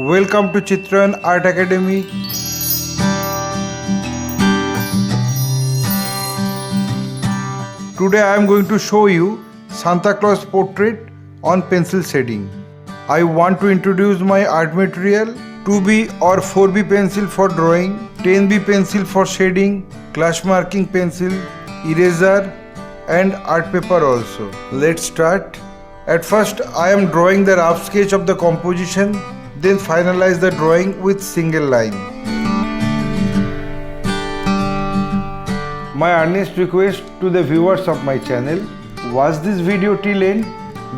Welcome to Chitrayan Art Academy. Today I am going to show you Santa Claus portrait on pencil shading. I want to introduce my art material: 2B or 4B pencil for drawing, 10B pencil for shading, clash marking pencil, eraser and art paper also. Let's start. At first I am drawing the rough sketch of the composition, then finalize the drawing with single line. My earnest request to the viewers of my channel: watch this video till end.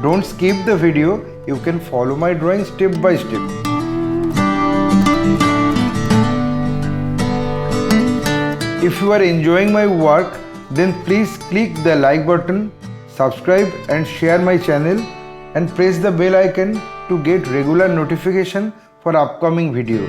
Don't skip the video. You can follow my drawing step by step. If you are enjoying my work, then please click the like button, subscribe and share my channel, and press the bell icon to get regular notification for upcoming video.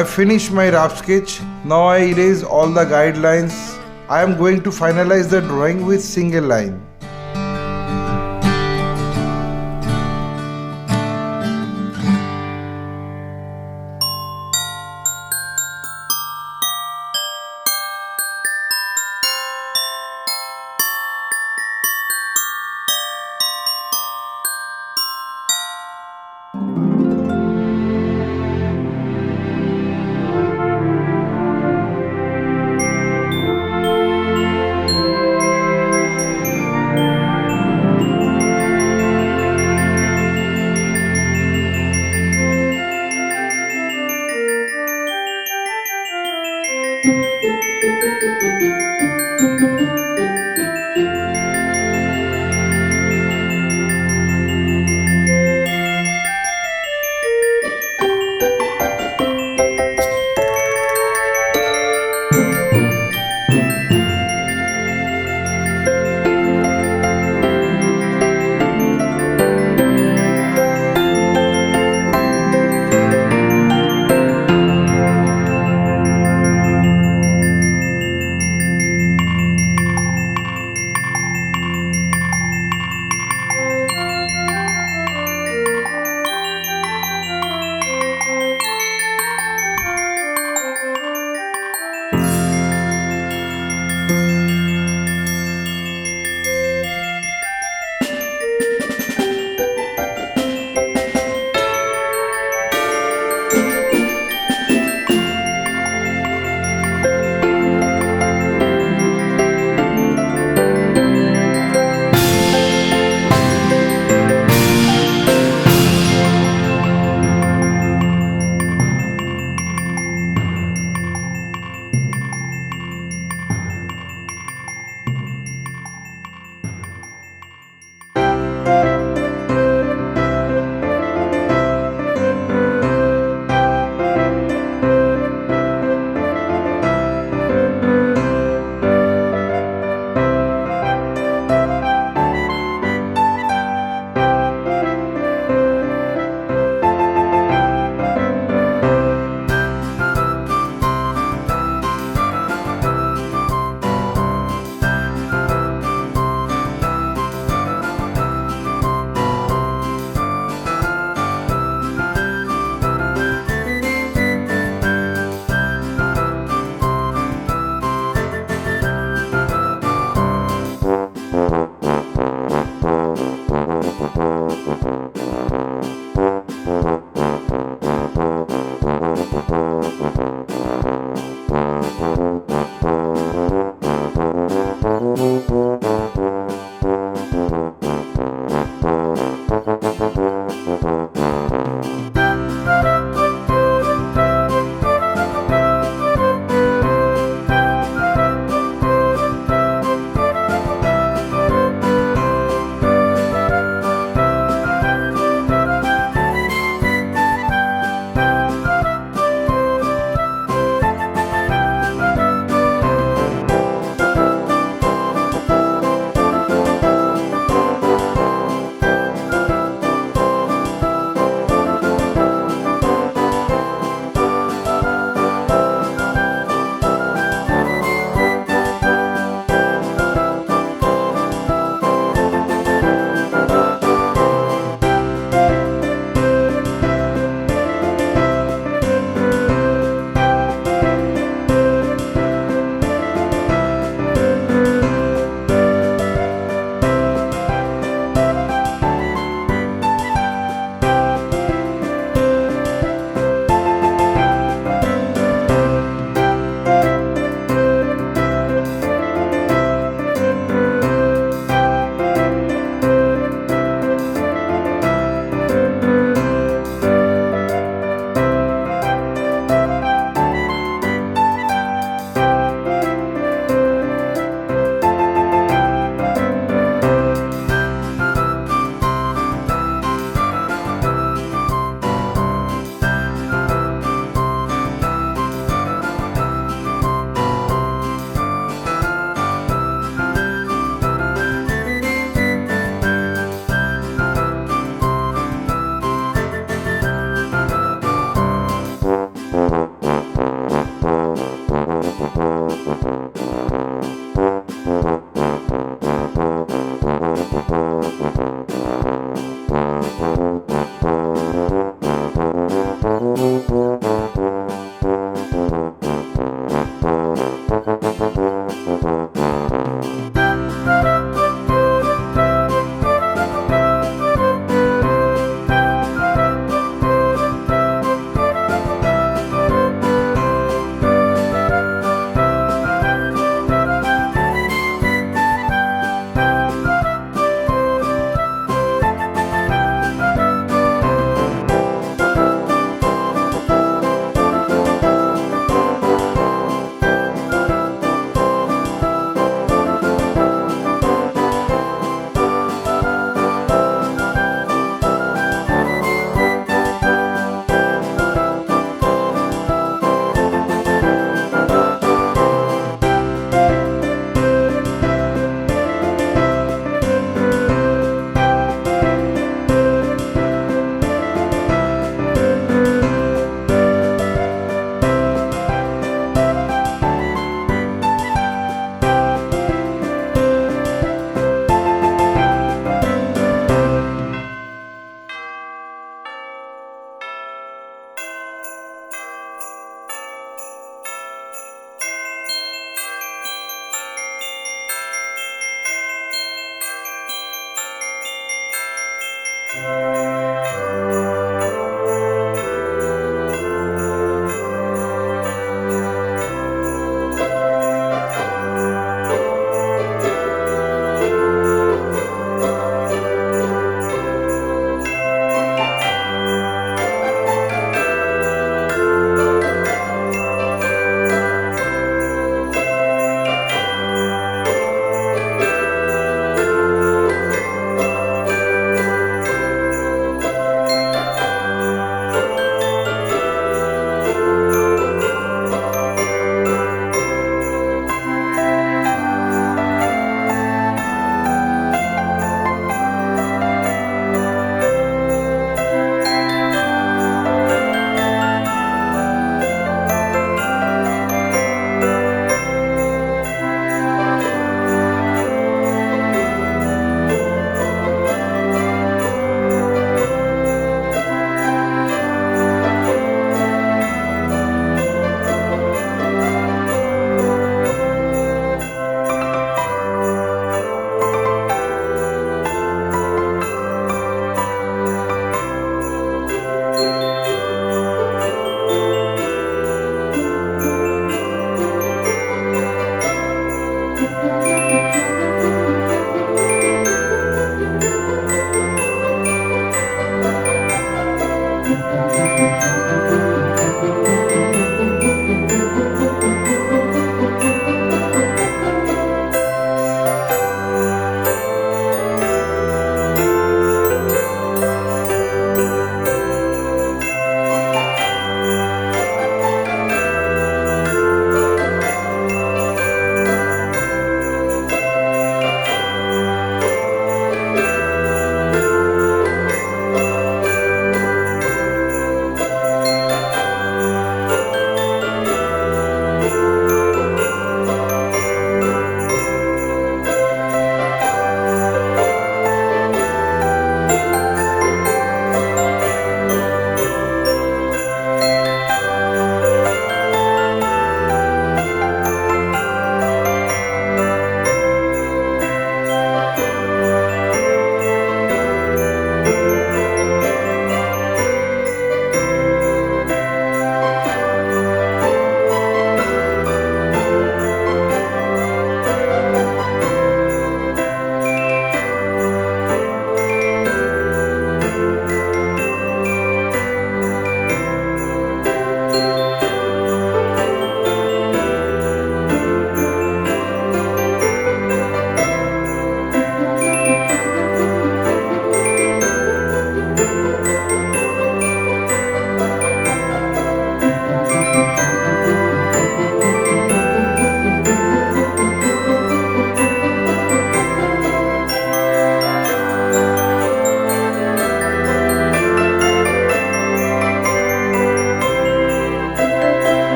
I finished my rough sketch. Now I erase all the guidelines. I am going to finalize the drawing with single line.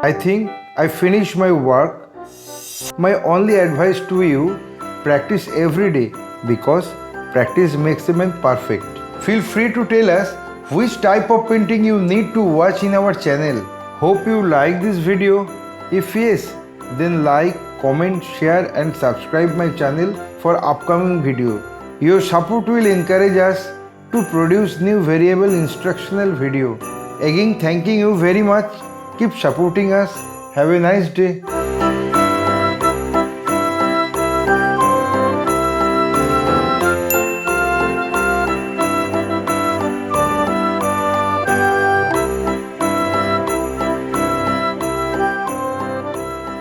I think I finished my work. My only advice to you, practice every day because practice makes a man perfect. Feel free to tell us which type of painting you need to watch in our channel. Hope you like this video. If yes, then like, comment, share and subscribe my channel for upcoming video. Your support will encourage us to produce new variable instructional video. Again, thanking you very much. Keep supporting us. Have a nice day.